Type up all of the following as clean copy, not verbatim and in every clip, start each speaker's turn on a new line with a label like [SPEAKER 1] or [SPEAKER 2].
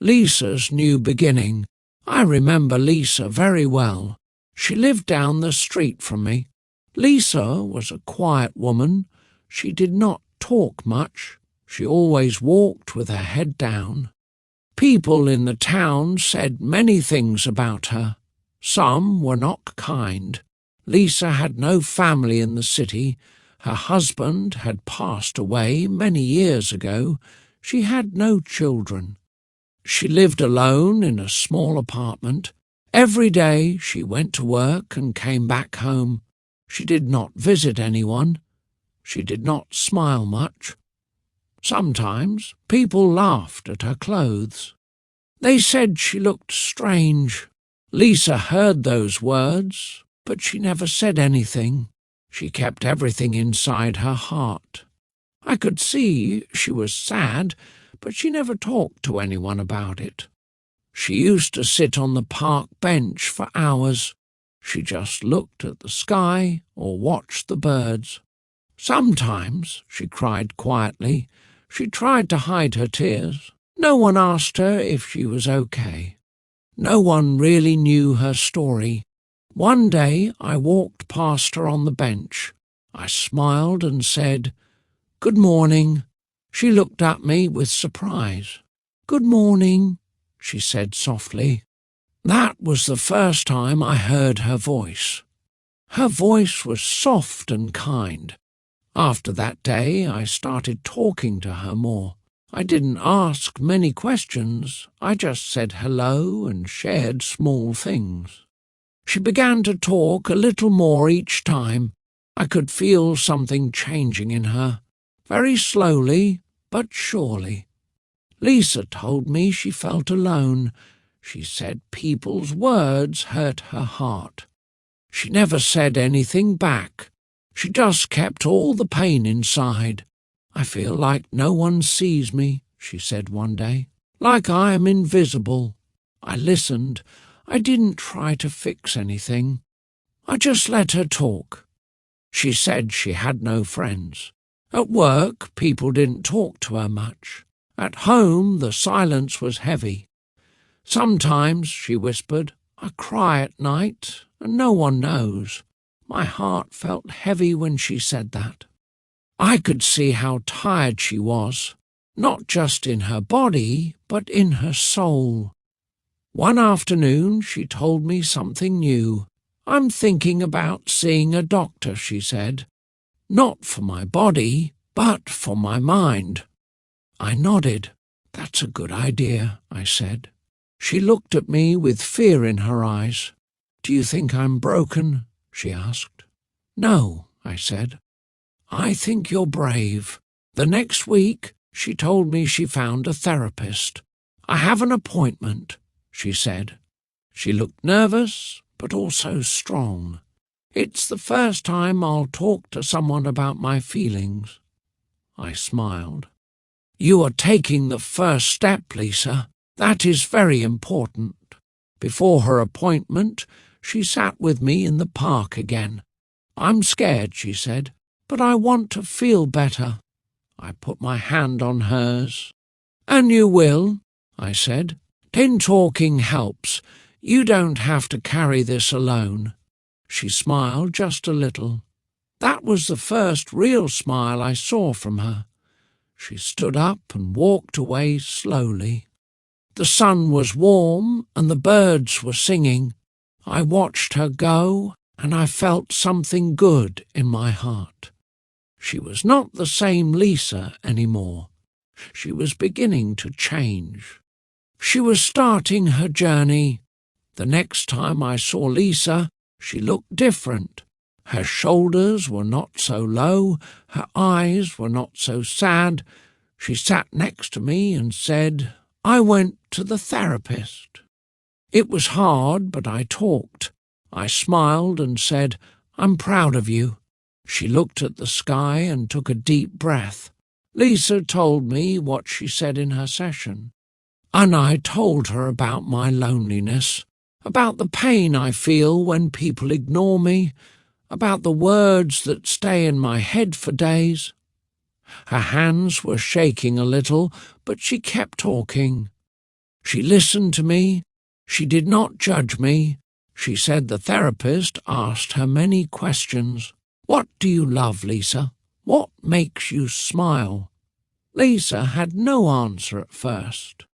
[SPEAKER 1] Lisa's New Beginning. I remember Lisa very well. She lived down the street from me. Lisa was a quiet woman. She did not talk much. She always walked with her head down. People in the town said many things about her. Some were not kind. Lisa had no family in the city. Her husband had passed away many years ago. She had no children. She lived alone in a small apartment. Every day she went to work and came back home. She did not visit anyone. She did not smile much. Sometimes people laughed at her clothes. They said she looked strange. Lisa heard those words, but she never said anything. She kept everything inside her heart. I could see she was sad, but she never talked to anyone about it. She used to sit on the park bench for hours. She just looked at the sky or watched the birds. Sometimes she cried quietly. She tried to hide her tears. No one asked her if she was okay. No one really knew her story. One day I walked past her on the bench. I smiled and said, "Good morning." She looked at me with surprise. "Good morning," she said softly. That was the first time I heard her voice. Her voice was soft and kind. After that day, I started talking to her more. I didn't ask many questions. I just said hello and shared small things. She began to talk a little more each time. I could feel something changing in her, very slowly but surely. Lisa told me she felt alone. She said people's words hurt her heart. She never said anything back. She just kept all the pain inside. "I feel like no one sees me," she said one day, "like I am invisible." I listened. I didn't try to fix anything. I just let her talk. She said she had no friends. At work, people didn't talk to her much. At home, the silence was heavy. "Sometimes," she whispered, "I cry at night, and no one knows." My heart felt heavy when she said that. I could see how tired she was, not just in her body, but in her soul. One afternoon she told me something new. "I'm thinking about seeing a doctor," she said. "Not for my body, but for my mind." I nodded. "That's a good idea," I said. She looked at me with fear in her eyes. "Do you think I'm broken?" she asked. "No," I said. "I think you're brave." The next week she told me she found a therapist. "I have an appointment," she said. She looked nervous, but also strong. "It's the first time I'll talk to someone about my feelings." I smiled. "You are taking the first step, Lisa. That is very important." Before her appointment, she sat with me in the park again. "I'm scared," she said, "but I want to feel better." I put my hand on hers. "And you will," I said. "In talking helps. You don't have to carry this alone." She smiled just a little. That was the first real smile I saw from her. She stood up and walked away slowly. The sun was warm and the birds were singing. I watched her go and I felt something good in my heart. She was not the same Lisa anymore. She was beginning to change. She was starting her journey. The next time I saw Lisa, she looked different. Her shoulders were not so low, her eyes were not so sad. She sat next to me and said, "I went to the therapist." It was hard, but I talked. I smiled and said, "I'm proud of you." She looked at the sky and took a deep breath. Lisa told me what she said in her session, and I told her about my loneliness, about the pain I feel when people ignore me, about the words that stay in my head for days. Her hands were shaking a little, but she kept talking. She listened to me. She did not judge me. She said the therapist asked her many questions. What do you love, Lisa? What makes you smile? Lisa had no answer at first.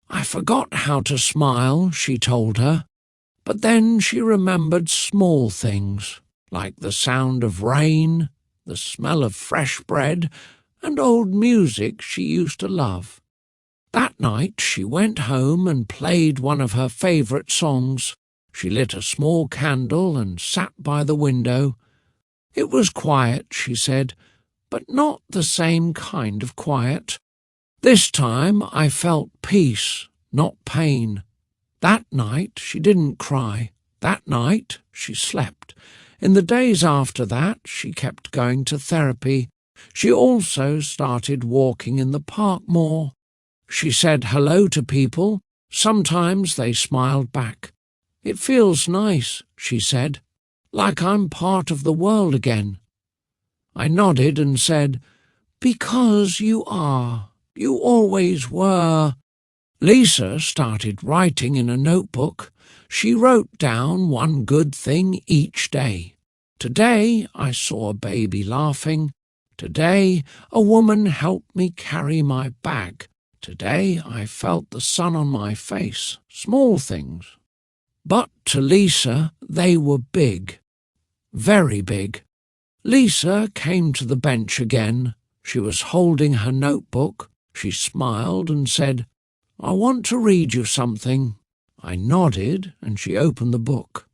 [SPEAKER 1] I forgot how to smile, she told her. But then she remembered small things, like the sound of rain, the smell of fresh bread, and old music she used to love. That night she went home and played one of her favourite songs. She lit a small candle and sat by the window. It was quiet, she said, but not the same kind of quiet. This time I felt peace, not pain. That night she didn't cry. That night she slept. In the days after that she kept going to therapy. She also started walking in the park more. She said hello to people. Sometimes they smiled back. It feels nice, she said, like I'm part of the world again. I nodded and said, because you are. You always were. Lisa started writing in a notebook. She wrote down one good thing each day. Today I saw a baby laughing. Today a woman helped me carry my bag. Today I felt the sun on my face. Small things. But to Lisa they were big. Very big. Lisa came to the bench again. She was holding her notebook. She smiled and said, I want to read you something. I nodded and she opened the book.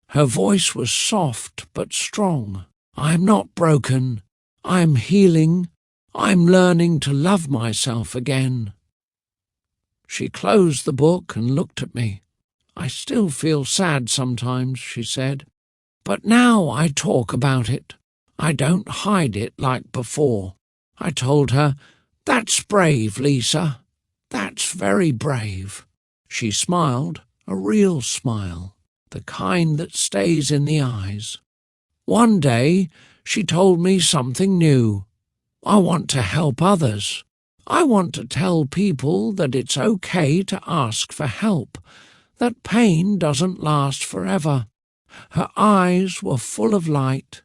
[SPEAKER 1] Her voice was soft but strong. I'm not broken. I'm healing. I'm learning to love myself again. She closed the book and looked at me. I still feel sad sometimes, she said. But now I talk about it. I don't hide it like before. I told her, that's brave, Lisa. That's very brave. She smiled, a real smile, the kind that stays in the eyes. One day she told me something new. I want to help others. I want to tell people that it's okay to ask for help, that pain doesn't last forever. Her eyes were full of light.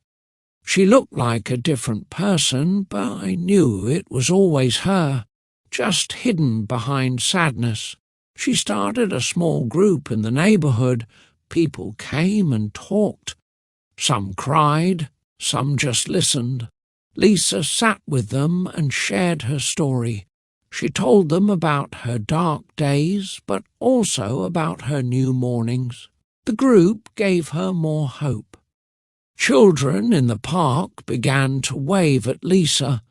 [SPEAKER 1] She looked like a different person, but I knew it was always her, just hidden behind sadness. She started a small group in the neighbourhood. People came and talked. Some cried, some just listened. Lisa sat with them and shared her story. She told them about her dark days, but also about her new mornings. The group gave her more hope. Children in the park began to wave at Lisa.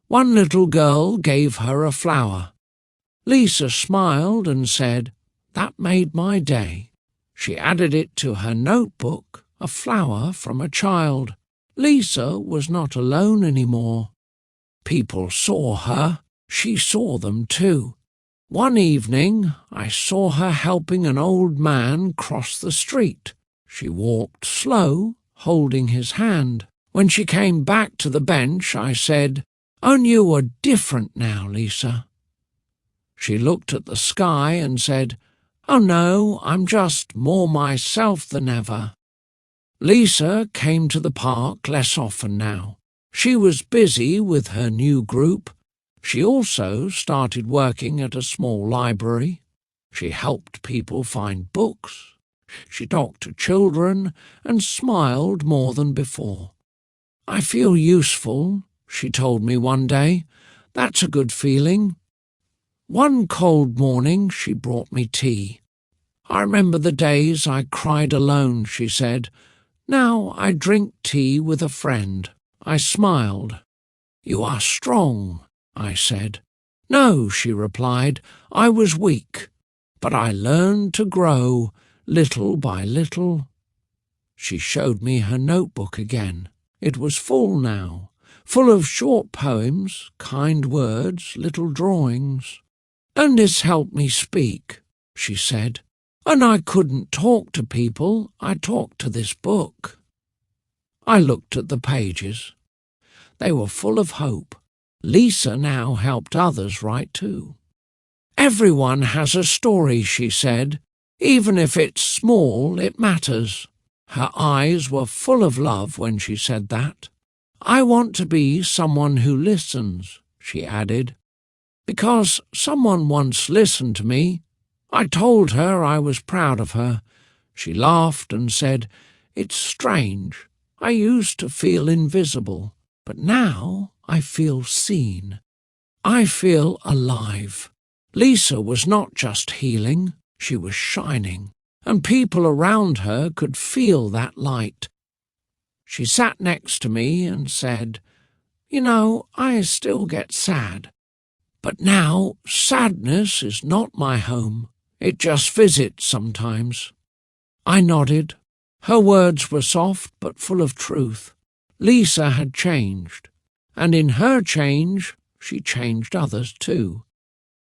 [SPEAKER 1] One little girl gave her a flower. Lisa smiled and said, that made my day. She added it to her notebook, a flower from a child. Lisa was not alone anymore. People saw her. She saw them too. One evening I saw her helping an old man cross the street. She walked slow, holding his hand. When she came back to the bench, I said, oh, you are different now, Lisa. She looked at the sky and said, oh no, I'm just more myself than ever. Lisa came to the park less often now. She was busy with her new group. She also started working at a small library. She helped people find books. She talked to children and smiled more than before. I feel useful, she told me one day. That's a good feeling. One cold morning she brought me tea. I remember the days I cried alone, she said. Now I drink tea with a friend. I smiled. You are strong, I said. No, she replied, I was weak, but I learned to grow little by little. She showed me her notebook again. It was full now, full of short poems, kind words, little drawings. And this helped me speak, she said. And I couldn't talk to people, I talked to this book. I looked at the pages. They were full of hope. Lisa now helped others write too. Everyone has a story, she said. Even if it's small, it matters. Her eyes were full of love when she said that. I want to be someone who listens, she added. Because someone once listened to me. I told her I was proud of her. She laughed and said, "It's strange. I used to feel invisible, but now I feel seen. I feel alive." Lisa was not just healing, she was shining, and people around her could feel that light. She sat next to me and said, "You know, I still get sad. But now sadness is not my home. It just visits sometimes." I nodded. Her words were soft but full of truth. Lisa had changed, and in her change she changed others too.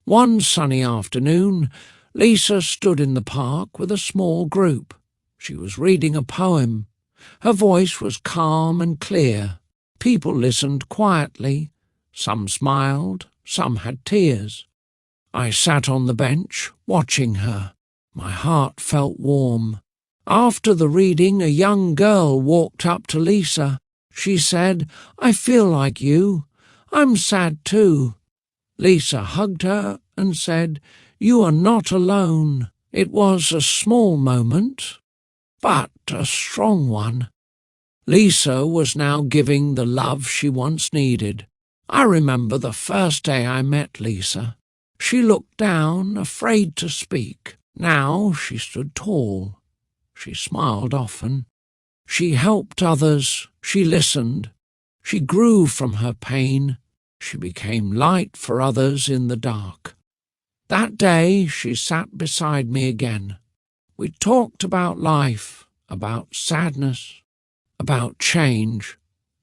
[SPEAKER 1] One sunny afternoon, Lisa stood in the park with a small group. She was reading a poem. Her voice was calm and clear. People listened quietly. Some smiled, some had tears. I sat on the bench, watching her. My heart felt warm. After the reading, a young girl walked up to Lisa. She said, "I feel like you. I'm sad too." Lisa hugged her and said, "You are not alone." It was a small moment, but a strong one. Lisa was now giving the love she once needed. I remember the first day I met Lisa. She looked down, afraid to speak. Now she stood tall. She smiled often. She helped others. She listened. She grew from her pain. She became light for others in the dark. That day she sat beside me again. We talked about life, about sadness, about change.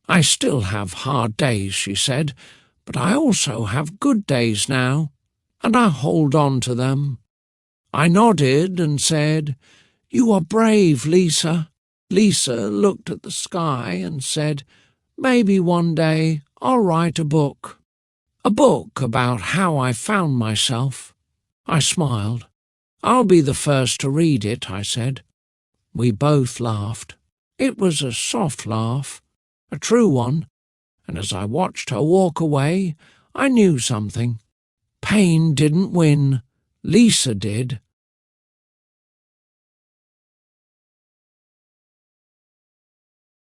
[SPEAKER 1] "I still have hard days," she said, "but I also have good days now, and I hold on to them." I nodded and said, "You are brave, Lisa." Lisa looked at the sky and said, "Maybe one day I'll write a book. A book about how I found myself." I smiled. "I'll be the first to read it," I said. We both laughed. It was a soft laugh, a true one, and as I watched her walk away, I knew something. Pain didn't win. Lisa did.